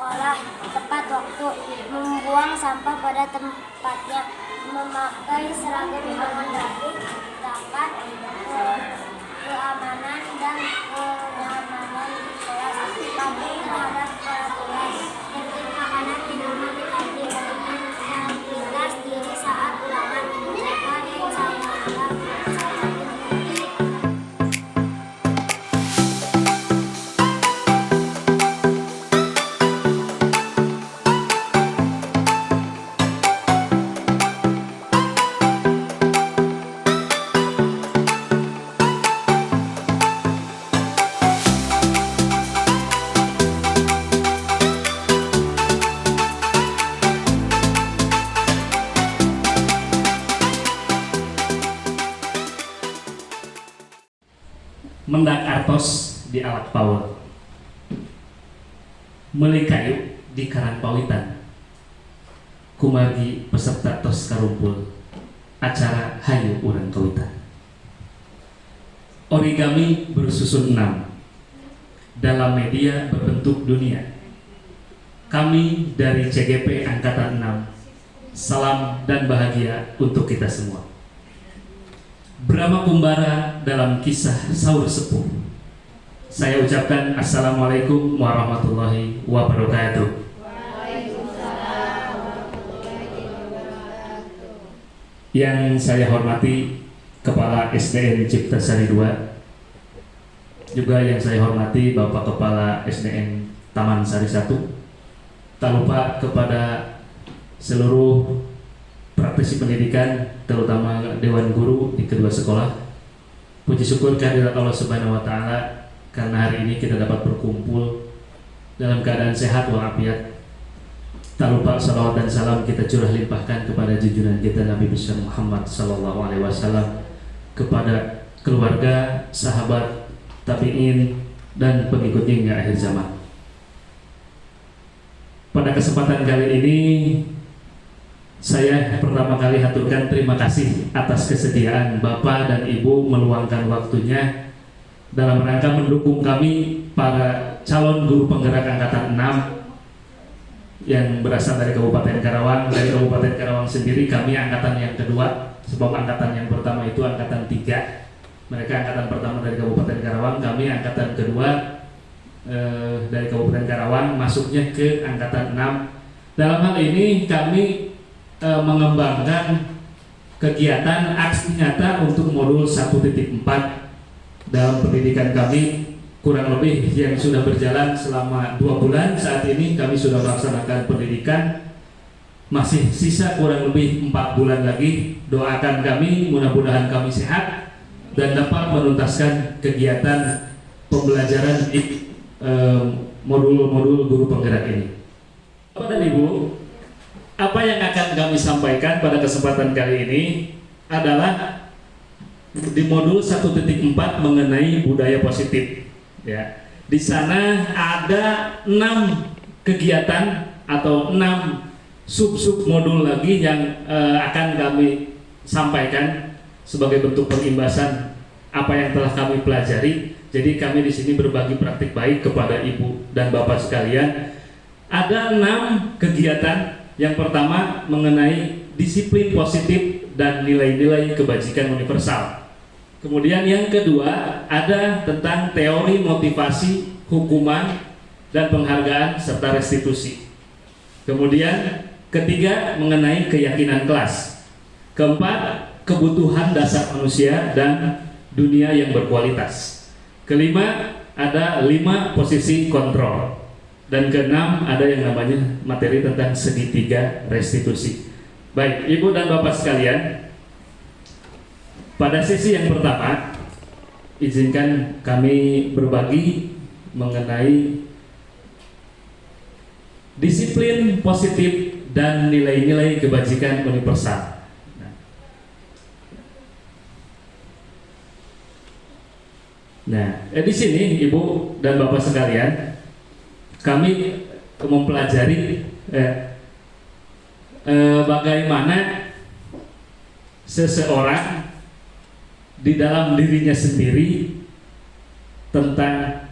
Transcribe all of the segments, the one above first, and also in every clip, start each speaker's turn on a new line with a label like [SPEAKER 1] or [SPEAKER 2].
[SPEAKER 1] sekolah tepat waktu, membuang sampah pada tempatnya, memakai seragam dengan rapi, zakat, keamanan dan kenyamanan di kelas, patuh terhadap peraturan, tertib makanan, minuman di kantin, integritas diri saat ulangan, menjaga insya
[SPEAKER 2] mendak artos di alat paut, meuli kayu di karang pawitan, kumargi peserta tos karumpul acara hayu urang kawitan. Origami bersusun 6 dalam media berbentuk dunia. Kami dari CGP Angkatan 6, salam dan bahagia untuk kita semua. Brahma Kumbara dalam kisah Saur Sepuh. Saya ucapkan Assalamualaikum warahmatullahi wabarakatuh.
[SPEAKER 3] Waalaikumsalam warahmatullahi wabarakatuh.
[SPEAKER 2] Yang saya hormati Kepala SDN Cipta Sari 2, juga yang saya hormati Bapak Kepala SDN Taman Sari 1. Tak lupa kepada seluruh praktisi pendidikan, terutama Dewan Guru di kedua sekolah. Puji syukur kehadirat Allah Subhanahu wa Ta'ala karena hari ini kita dapat berkumpul dalam keadaan sehat walafiat. Tak lupa salawat dan salam kita curah limpahkan kepada junjungan kita Nabi besar Muhammad sallallahu alaihi wasallam, kepada keluarga, sahabat, tabi'in dan pengikutnya hingga akhir zaman. Pada kesempatan kali ini saya pertama kali haturkan terima kasih atas kesediaan Bapak dan Ibu meluangkan waktunya dalam rangka mendukung kami para calon guru penggerak Angkatan 6 yang berasal dari Kabupaten Karawang. Dari Kabupaten Karawang sendiri kami angkatan yang kedua, sebab angkatan yang pertama itu angkatan 3. Mereka angkatan pertama dari Kabupaten Karawang, kami angkatan kedua dari Kabupaten Karawang, masuknya ke angkatan 6. Dalam hal ini kami mengembangkan kegiatan aksi nyata untuk modul 1.4 dalam pendidikan kami, kurang lebih yang sudah berjalan selama 2 bulan. Saat ini kami sudah melaksanakan pendidikan, masih sisa kurang lebih 4 bulan lagi. Doakan kami, mudah-mudahan kami sehat dan dapat menuntaskan kegiatan pembelajaran di modul-modul guru penggerak ini. Bapak dan Ibu, apa yang akan kami sampaikan pada kesempatan kali ini adalah di modul 1.4 mengenai budaya positif. Ya, di sana ada 6 kegiatan atau 6 sub modul lagi yang akan kami sampaikan sebagai bentuk pengimbasan apa yang telah kami pelajari. Jadi kami di sini berbagi praktik baik kepada Ibu dan Bapak sekalian. Ada 6 kegiatan. Yang pertama mengenai disiplin positif dan nilai-nilai kebajikan universal. Kemudian yang kedua ada tentang teori motivasi, hukuman, dan penghargaan serta restitusi. Kemudian ketiga mengenai keyakinan kelas. Keempat, kebutuhan dasar manusia dan dunia yang berkualitas. Kelima, ada 5 posisi kontrol. Dan keenam ada yang namanya materi tentang segitiga restitusi. Baik, Ibu dan Bapak sekalian, pada sesi yang pertama izinkan kami berbagi mengenai disiplin positif dan nilai-nilai kebajikan universal. Nah, di sini Ibu dan Bapak sekalian, kami mempelajari bagaimana seseorang di dalam dirinya sendiri, tentang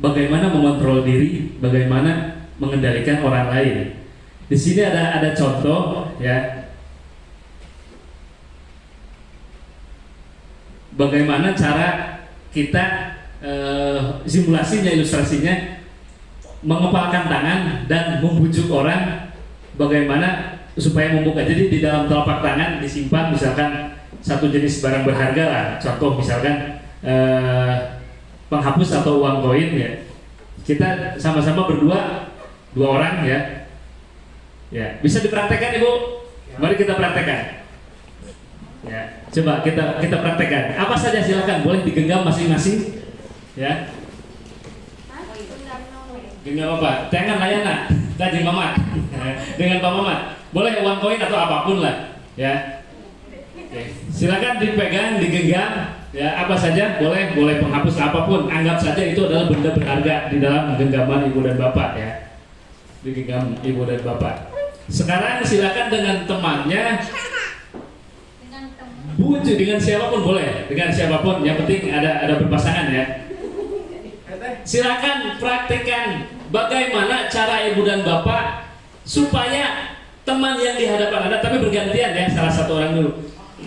[SPEAKER 2] bagaimana mengontrol diri, bagaimana mengendalikan orang lain. Di sini ada contoh ya. Bagaimana cara kita simulasinya, ilustrasinya, mengepalkan tangan dan membujuk orang bagaimana supaya membuka. Jadi di dalam telapak tangan disimpan misalkan satu jenis barang berharga lah, contoh misalkan penghapus atau uang koin ya. Kita sama-sama berdua, dua orang ya. Ya, bisa dipraktekkan Ibu. Mari kita praktekkan. Ya, coba kita praktekkan. Apa saja silakan, boleh digenggam masing-masing. Ya. Genggam apa? Jangan layana, Kanjeng Mamat. Dengan Pak Mamat. Boleh uang koin atau apapun lah, ya. Oke. Silakan dipegang, digenggam. Ya, apa saja boleh penghapus apapun. Anggap saja itu adalah benda berharga di dalam genggaman ibu dan bapak ya. Digenggam ibu dan bapak. Sekarang silakan dengan temannya, bujuk dengan siapapun boleh, dengan siapapun. Yang penting ada berpasangan ya. Silakan praktekkan bagaimana cara ibu dan bapak supaya teman yang di hadapan Anda, tapi bergantian ya, salah satu orang dulu,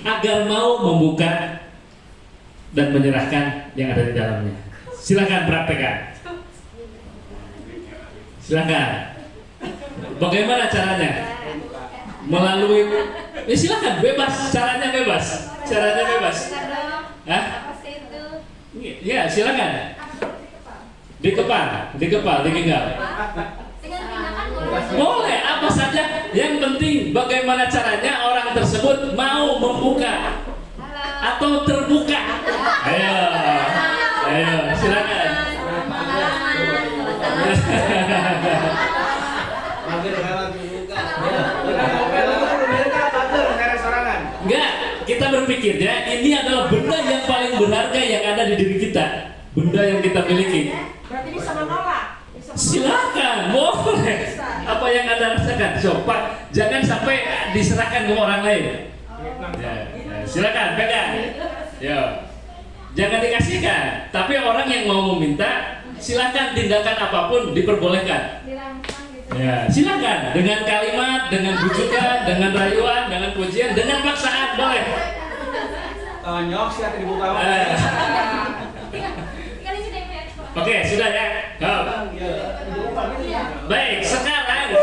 [SPEAKER 2] agar mau membuka dan menyerahkan yang ada di dalamnya. Silakan praktekkan. Silakan. Bagaimana caranya? Melalui, silakan bebas, caranya bebas. Caranya bebas. Hah? Ya, silakan. Dikepal, digenggam. Boleh apa saja. Yang penting bagaimana caranya orang tersebut mau membuka atau terbuka. Ayo, silakan. Enggak, kita berpikirnya ini adalah benda yang paling berharga yang ada di diri kita, benda yang kita miliki.
[SPEAKER 4] Berarti bisa menolak.
[SPEAKER 2] Silakan, boleh. Apa yang Anda rasakan, coba jangan sampai diserahkan ke orang lain. Ya, silakan pegang. Ya, jangan dikasihkan. Tapi orang yang mau meminta, silakan, tindakan apapun diperbolehkan. Ya, silakan dengan kalimat, dengan bujukan, dengan rayuan, dengan pujian, dengan paksaan boleh.
[SPEAKER 5] Nyok sih hati dibuka.
[SPEAKER 2] Oke, sudah ya. Baik, sekarang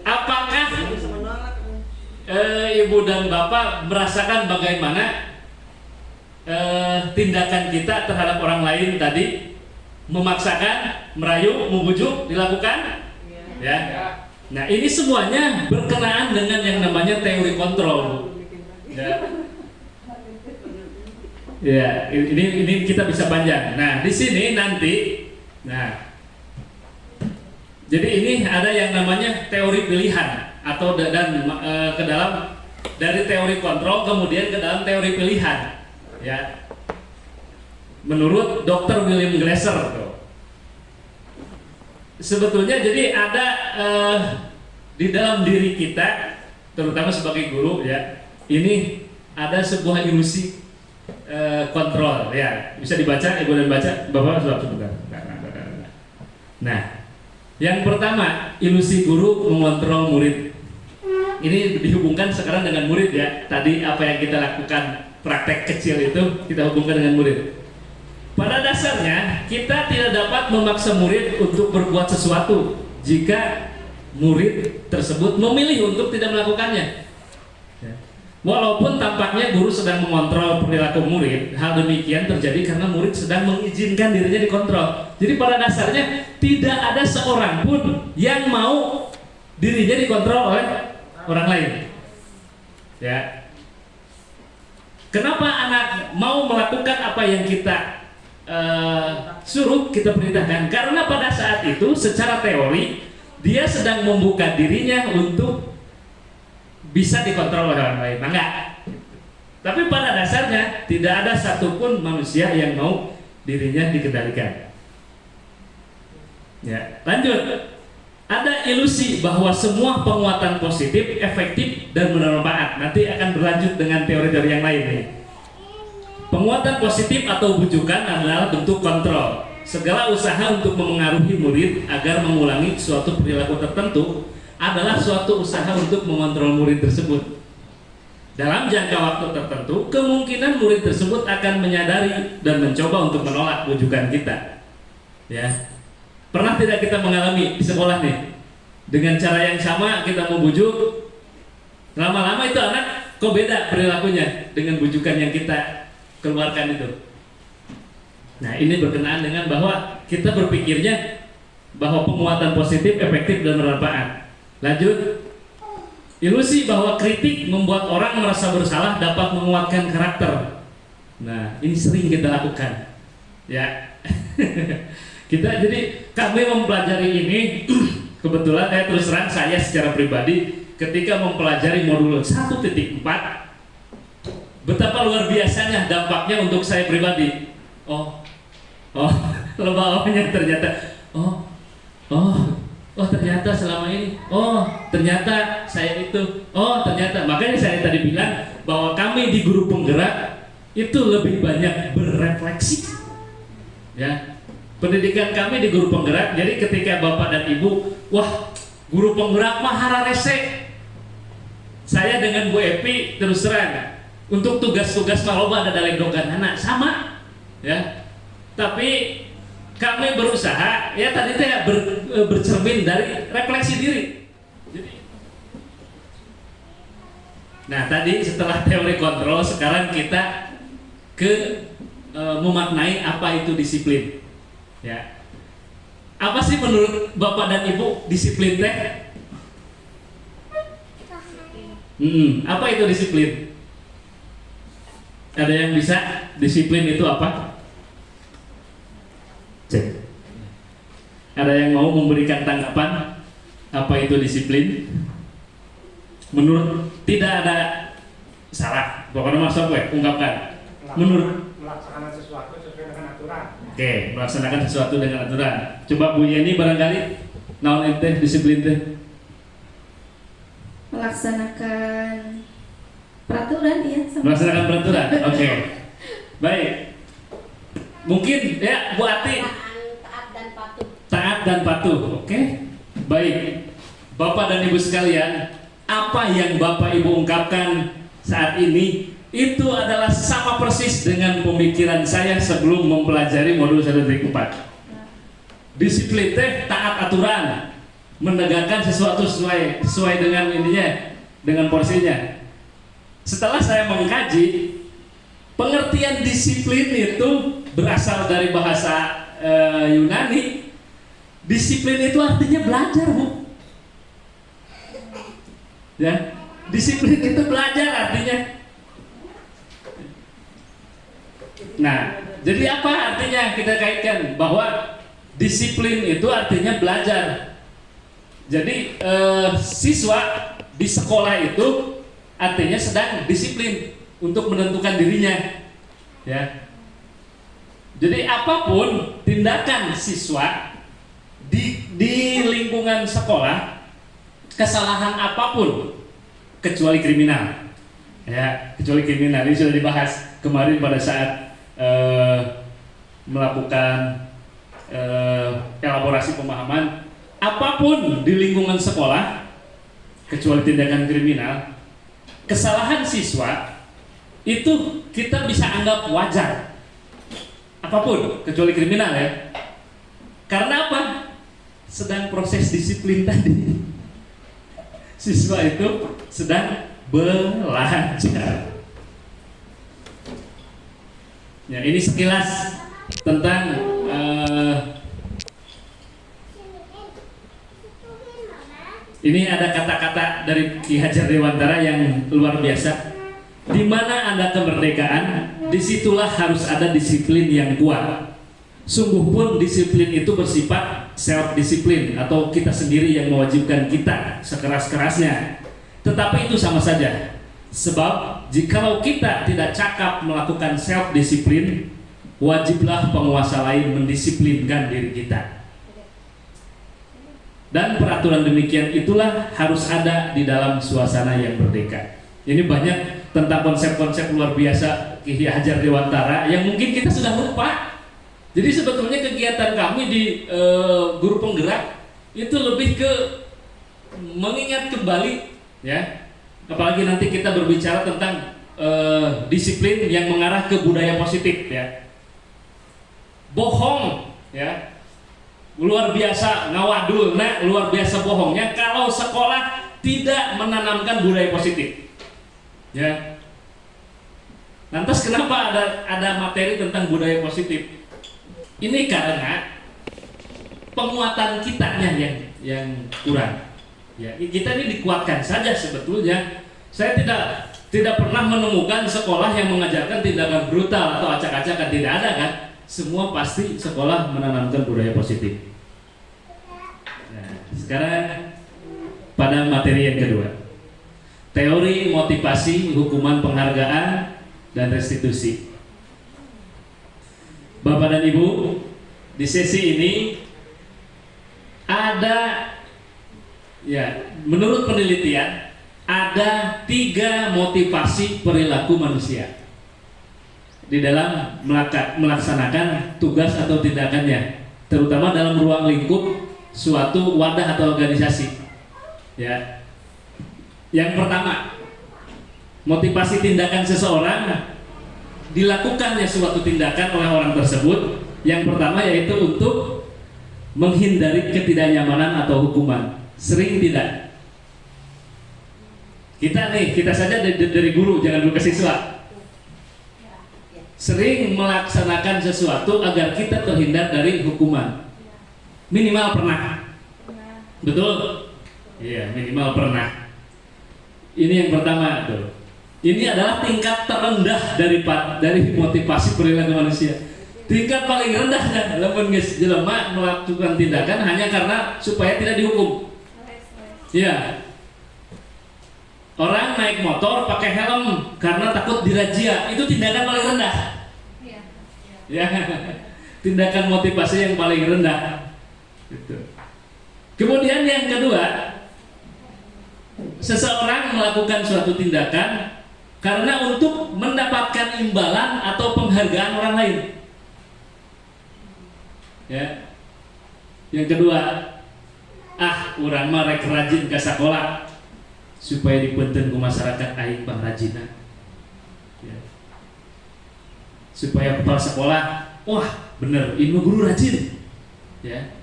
[SPEAKER 2] apakah ibu dan bapak merasakan bagaimana tindakan kita terhadap orang lain tadi, memaksakan, merayu, membujuk dilakukan? Ya. Nah, ini semuanya berkenaan dengan yang namanya teori kontrol. Ya. Ya, ini kita bisa panjang. Nah, di sini nanti, jadi ini ada yang namanya teori pilihan atau ke dalam dari teori kontrol kemudian ke dalam teori pilihan. Ya, menurut Dr. William Glasser, sebetulnya jadi ada di dalam diri kita, terutama sebagai guru ya, ini ada sebuah ilusi kontrol ya, bisa dibaca, ibu dan baca, bapak sebentar. Nah, yang pertama, ilusi guru mengontrol murid. Ini dihubungkan sekarang dengan murid ya. Tadi apa yang kita lakukan praktek kecil itu kita hubungkan dengan murid. Pada dasarnya kita tidak dapat memaksa murid untuk berbuat sesuatu jika murid tersebut memilih untuk tidak melakukannya. Walaupun tampaknya guru sedang mengontrol perilaku murid, hal demikian terjadi karena murid sedang mengizinkan dirinya dikontrol. Jadi pada dasarnya tidak ada seorang pun yang mau dirinya dikontrol oleh orang lain. Ya. Kenapa anak mau melakukan apa yang kita suruh, kita perintahkan? Karena pada saat itu secara teori dia sedang membuka dirinya untuk bisa dikontrol oleh orang lain. Nah, enggak. Tapi pada dasarnya tidak ada satupun manusia yang mau dirinya dikendalikan. Ya, lanjut. Ada ilusi bahwa semua penguatan positif, efektif dan bermanfaat. Nanti akan berlanjut dengan teori-teori yang lain nih. Penguatan positif atau bujukan adalah bentuk kontrol. segala usaha untuk memengaruhi murid agar mengulangi suatu perilaku tertentu adalah suatu usaha untuk mengontrol murid tersebut. Dalam jangka waktu tertentu, kemungkinan murid tersebut akan menyadari dan mencoba untuk menolak bujukan kita. Ya, pernah tidak kita mengalami di sekolah nih, dengan cara yang sama kita membujuk, lama-lama itu anak kok beda perilakunya dengan bujukan yang kita keluarkan itu. Nah, ini berkenaan dengan bahwa kita berpikirnya bahwa penguatan positif, efektif dan bermanfaat. Lanjut. Ilusi bahwa kritik membuat orang merasa bersalah dapat menguatkan karakter. Nah, ini sering kita lakukan. Ya. Kami mempelajari ini kebetulan terus terang saya secara pribadi ketika mempelajari modul 1.4 betapa luar biasanya dampaknya untuk saya pribadi. Oh, lebah-lebahnya ternyata ternyata selama ini, ternyata saya itu, ternyata, makanya saya tadi bilang bahwa kami di guru penggerak itu lebih banyak berefleksi. Ya, pendidikan kami di guru penggerak, jadi ketika bapak dan ibu, guru penggerak mah hararese. Saya dengan Bu Epi terus terang untuk tugas-tugas maloba ada dalegdogan anak sama, ya. Tapi kami berusaha ya tadi teh bercermin dari refleksi diri. Nah tadi setelah teori kontrol, sekarang kita memaknai apa itu disiplin. Ya, apa sih menurut bapak dan ibu disiplin teh? Apa itu disiplin? Ada yang bisa disiplin itu apa? Cek. Ada yang mau memberikan tanggapan apa itu disiplin? Menurut tidak ada salah, pokoknya masuk ungkapkan. Menurut
[SPEAKER 5] melaksanakan sesuatu sesuai dengan aturan.
[SPEAKER 2] Oke, melaksanakan sesuatu dengan aturan. Coba Bu Yeni barangkali naon ente disiplin teh?
[SPEAKER 3] Melaksanakan peraturan ya.
[SPEAKER 2] Melaksanakan peraturan. Oke. Baik. Mungkin ya Bu Ati taat dan patuh. Oke. Baik. Bapak dan Ibu sekalian, apa yang Bapak Ibu ungkapkan saat ini itu adalah sama persis dengan pemikiran saya sebelum mempelajari modul 1.4. Disiplin teh taat aturan, menegakkan sesuatu sesuai dengan ininya, dengan porsinya. Setelah saya mengkaji, pengertian disiplin itu berasal dari bahasa Yunani. Disiplin itu artinya belajar, Bu. Ya, disiplin itu belajar artinya. Nah, jadi apa artinya kita kaitkan bahwa disiplin itu artinya belajar. Jadi siswa di sekolah itu artinya sedang disiplin untuk menentukan dirinya. Ya. Jadi apapun tindakan siswa di lingkungan sekolah, kesalahan apapun kecuali kriminal, ya kecuali kriminal ini sudah dibahas kemarin pada saat melakukan elaborasi pemahaman. Apapun di lingkungan sekolah kecuali tindakan kriminal, kesalahan siswa itu kita bisa anggap wajar. Apapun kecuali kriminal ya. Karena apa? Sedang proses disiplin tadi. Siswa itu sedang belajar. Ya, ini sekilas tentang ini ada kata-kata dari Ki Hajar Dewantara yang luar biasa. Di mana ada kemerdekaan, disitulah harus ada disiplin yang kuat. Sungguh pun disiplin itu bersifat self-disiplin atau kita sendiri yang mewajibkan kita sekeras-kerasnya. Tetapi itu sama saja. Sebab jikalau kita tidak cakap melakukan self-disiplin, wajiblah penguasa lain mendisiplinkan diri kita. Dan peraturan demikian itulah harus ada di dalam suasana yang merdeka. Ini banyak tentang konsep-konsep luar biasa Ki Hajar Dewantara yang mungkin kita sudah lupa. Jadi sebetulnya kegiatan kami di guru penggerak itu lebih ke mengingat kembali, ya, apalagi nanti kita berbicara tentang disiplin yang mengarah ke budaya positif, ya. Bohong, ya, luar biasa ngawadul, nah luar biasa bohongnya kalau sekolah tidak menanamkan budaya positif, ya. Lantas kenapa ada materi tentang budaya positif? Ini karena penguatan kitanya yang kurang. Ya, kita ini dikuatkan saja sebetulnya. Saya tidak pernah menemukan sekolah yang mengajarkan tindakan brutal atau acak-acakan, tidak ada kan? Semua pasti sekolah menanamkan budaya positif. Nah, sekarang pada materi yang kedua, teori motivasi, hukuman penghargaan, dan restitusi. Bapak dan Ibu, di sesi ini ada, ya, menurut penelitian ada 3 motivasi perilaku manusia di dalam melaksanakan tugas atau tindakannya, terutama dalam ruang lingkup suatu wadah atau organisasi. Ya, yang pertama, motivasi tindakan seseorang dilakukannya suatu tindakan oleh orang tersebut. Yang pertama yaitu untuk menghindari ketidaknyamanan atau hukuman. Sering tidak? Kita saja dari guru, jangan dulu ke siswa. Sering melaksanakan sesuatu agar kita terhindar dari hukuman. Minimal pernah. Betul? Iya, minimal pernah. Ini yang pertama tuh. Ini adalah tingkat terendah dari motivasi perilaku manusia. Tingkat paling rendah kan, lamun geus jelema melakukan tindakan hanya karena supaya tidak dihukum. Iya. Orang naik motor pakai helm karena takut dirazia, itu tindakan paling rendah. Ya. Tindakan motivasi yang paling rendah. Gitu. Kemudian yang kedua, seseorang melakukan suatu tindakan karena untuk mendapatkan imbalan atau penghargaan orang lain. Ya. Yang kedua, urang mah rek rajin ke sekolah supaya dipunten ku masyarakat aing pangrajina. Ya. Supaya kepala sekolah, wah bener ini guru rajin. Ya.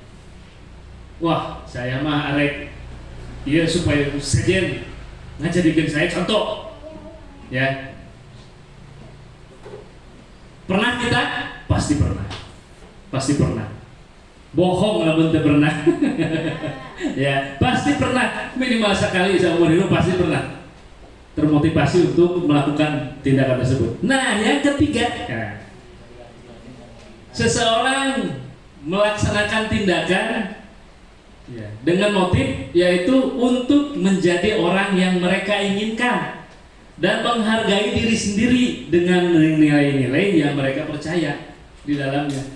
[SPEAKER 2] Wah, saya mah arek iya supaya sejen ngajadikeun saya contoh. Ya. Pernah kita? Pasti pernah. Pasti pernah. Bohong lamun teu pernah. Ya, pasti pernah. Minimal sekali seumur hidup pasti pernah termotivasi untuk melakukan tindakan tersebut. Nah, yang ketiga, ya, seseorang melaksanakan tindakan, ya, dengan motif yaitu untuk menjadi orang yang mereka inginkan dan menghargai diri sendiri dengan nilai-nilai yang mereka percaya di dalamnya.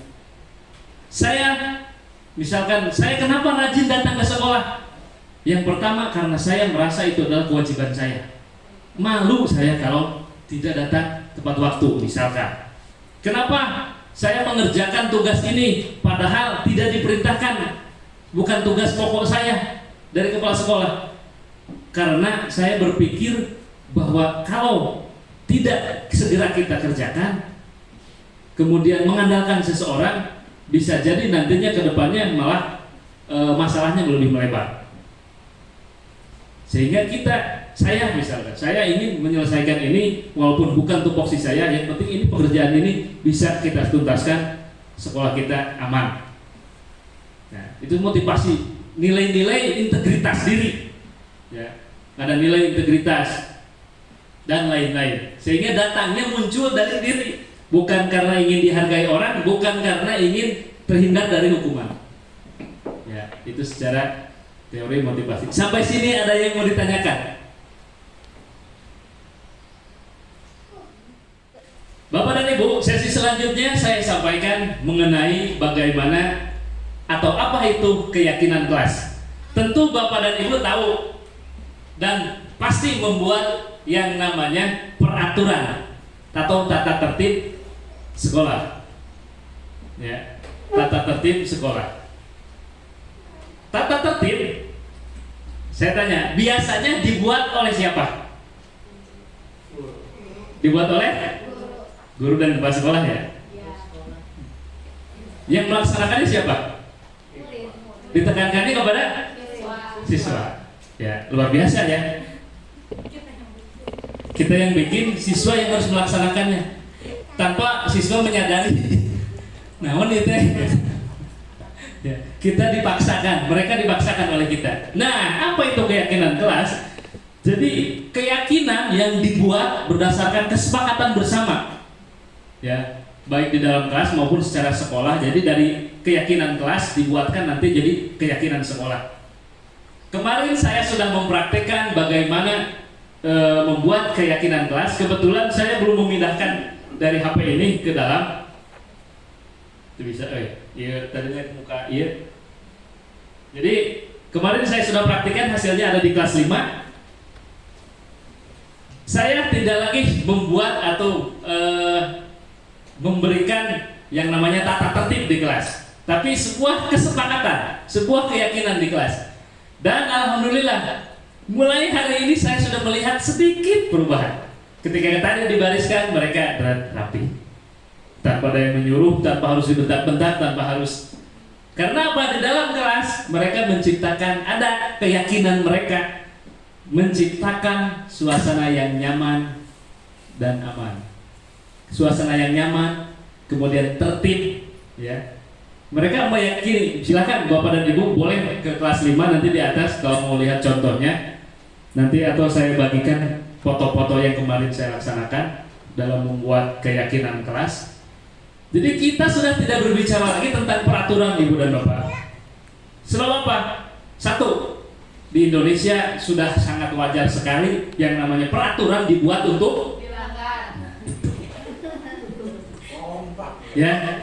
[SPEAKER 2] Misalkan saya kenapa rajin datang ke sekolah? Yang pertama karena saya merasa itu adalah kewajiban saya. Malu saya kalau tidak datang tepat waktu, misalkan. Kenapa saya mengerjakan tugas ini padahal tidak diperintahkan? Bukan tugas pokok saya dari kepala sekolah. Karena saya berpikir bahwa kalau tidak segera kita kerjakan, kemudian mengandalkan seseorang, bisa jadi nantinya ke depannya malah masalahnya lebih melebar. Sehingga saya misalkan, saya ingin menyelesaikan ini walaupun bukan tupoksi saya, yang penting ini pekerjaan ini bisa kita tuntaskan, sekolah kita aman. Nah, itu motivasi, nilai-nilai integritas diri, ya, ada nilai integritas dan lain-lain. Sehingga datangnya muncul dari diri, bukan karena ingin dihargai orang, bukan karena ingin terhindar dari hukuman. Ya, itu secara teori motivasi. Sampai sini ada yang mau ditanyakan? Bapak dan Ibu, sesi selanjutnya saya sampaikan mengenai bagaimana atau apa itu keyakinan kelas. Tentu Bapak dan Ibu tahu dan pasti membuat yang namanya peraturan atau tata tertib sekolah. Ya, tata tertib sekolah. Tata tertib, saya tanya, biasanya dibuat oleh siapa? Dibuat oleh guru dan kepala sekolah ya? Yang melaksanakannya siapa? Ditekankannya kepada siswa. Ya, luar biasa ya. Kita yang bikin, siswa yang harus melaksanakannya. Tanpa siswa menyadari. Namun itu ya, kita dipaksakan, mereka dipaksakan oleh kita. Nah, apa itu keyakinan kelas? Jadi keyakinan yang dibuat berdasarkan kesepakatan bersama, ya, baik di dalam kelas maupun secara sekolah. Jadi dari keyakinan kelas dibuatkan nanti jadi keyakinan sekolah. Kemarin saya sudah mempraktekkan bagaimana membuat keyakinan kelas. Kebetulan saya belum memindahkan dari HP ini ke dalam. Itu bisa, iya tadinya muka, iya. Jadi kemarin saya sudah praktikkan, hasilnya ada di kelas 5. Saya tidak lagi membuat atau memberikan yang namanya tata tertib di kelas, tapi sebuah kesepakatan, sebuah keyakinan di kelas. Dan alhamdulillah, mulai hari ini saya sudah melihat sedikit perubahan. Ketika tadi dibariskan, mereka rapi, tanpa ada yang menyuruh, tanpa harus dibentak-bentak, tanpa harus. Karena apa? Di dalam kelas mereka menciptakan, ada keyakinan mereka menciptakan suasana yang nyaman dan aman. Suasana yang nyaman, kemudian tertib, ya. Mereka meyakini, silakan Bapak dan Ibu boleh ke kelas 5 nanti di atas kalau mau lihat contohnya. Nanti atau saya bagikan foto-foto yang kemarin saya laksanakan dalam membuat keyakinan kelas. Jadi kita sudah tidak berbicara lagi tentang peraturan Ibu dan Bapak. Sebab apa? Satu, di Indonesia sudah sangat wajar sekali yang namanya peraturan dibuat untuk dilanggar. Ya,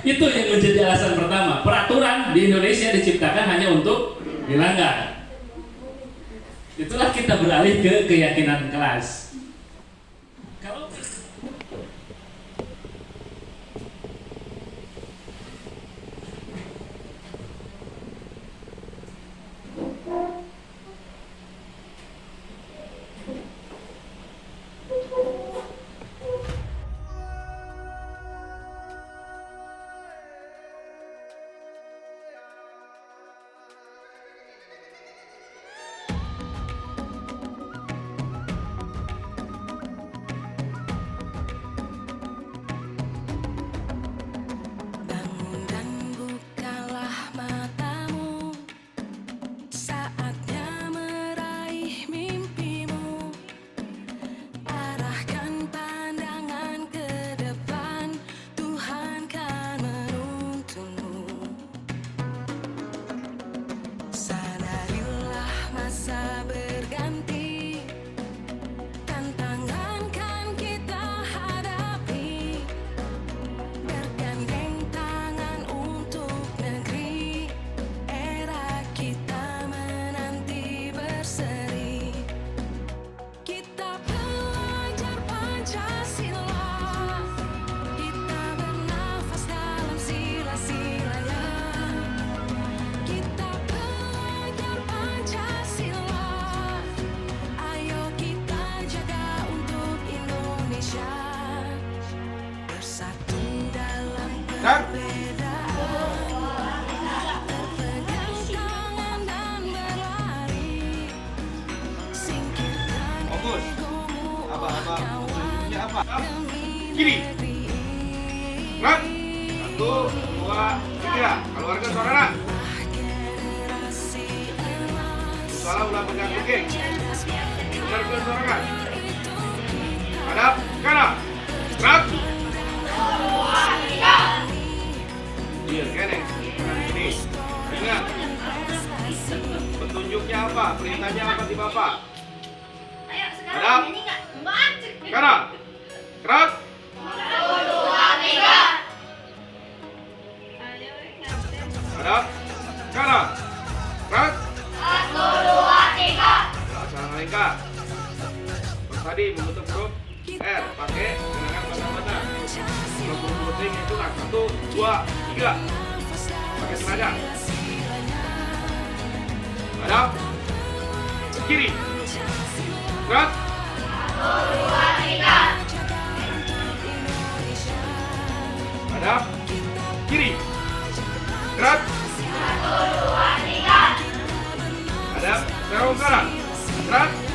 [SPEAKER 2] itu yang menjadi alasan pertama. Peraturan di Indonesia diciptakan hanya untuk dilanggar. Itulah kita beralih ke keyakinan kelas. Kalau
[SPEAKER 5] Fokus. Apa-apa? Tunjuknya apa? Kiri. Gerak. 1, 2, 3. Keluarkan suara. Salah ulah pegang kaki. Keluarkan suara. Hadap kanan. Gerak. 2, 3. Iya, kene. Kanan ini. Ingat. Petunjuknya apa? Perintahnya apa di Bapak? Hadap. Kanan. Gerak. 2, 3. Hadap. Kanan. Gerak. 1, 2, 3. Salah lengkap. Tadi membentuk huruf R pakai gerakan patah-patah. Kalau huruf penting itu 1, 2, 3. Pakai tenaga. Hadap. Kiri. Gerak. 1, 2, 3. Hadap. Kiri. Gerak. 1, 2, 3. Hadap. Serong kanan. Gerak.